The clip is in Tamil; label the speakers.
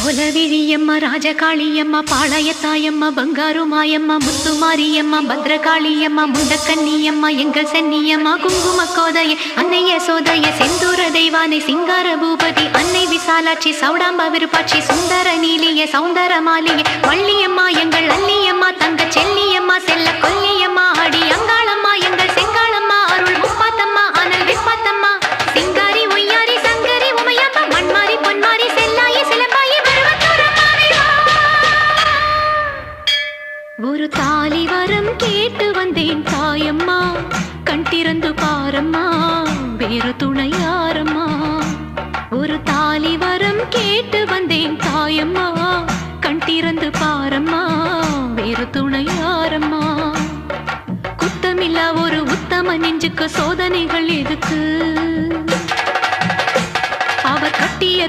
Speaker 1: கோலவிழியம்மா ராஜகாளியம்மா பாளையத்தாயம்மா பங்காரு மாயம்மா முத்துமாரியம்மா பத்ரகாளியம்மா முண்டக்கன்னியம்மா எங்கள் சென்னியம்மா குங்கும கோதைய அன்னைய சோதைய செந்தூர தெய்வானை சிங்கார பூபதி அன்னை விசாலாட்சி சௌடாம்பா விருப்பாட்சி சுந்தர நீலிய சௌந்தர மாலிய வள்ளியம்மா எங்கள் அல்லியம்மா தங்க செல்லியம்மா செல்ல கொல்லியம்மா அடி அங்காளம்மா எங்கள் செங்காளம்மா அருள் முப்பாத்தம்மா அனல் விப்பாத்தம்மா சிங்காரி ஒய்யாரி சங்கரி உமையப்பா மண்மாரி பொன்மாரி செல்லாயி சிலம்பாயி ஒரு தாலி வரம் கேட்டு வந்தேன் தாயம்மா கண் திறந்து பாரம்மா வேறு துணையாரம்மா ஒரு தாலி வரம் கேட்டு வந்தேன் தாயம்மா கண் திறந்து பாரம்மா வேறு துணையாரம்மா குத்தமில்லா ஒரு உத்தம நெஞ்சுக்கு சோதனைகள் எதுக்கு அவர் கட்டிய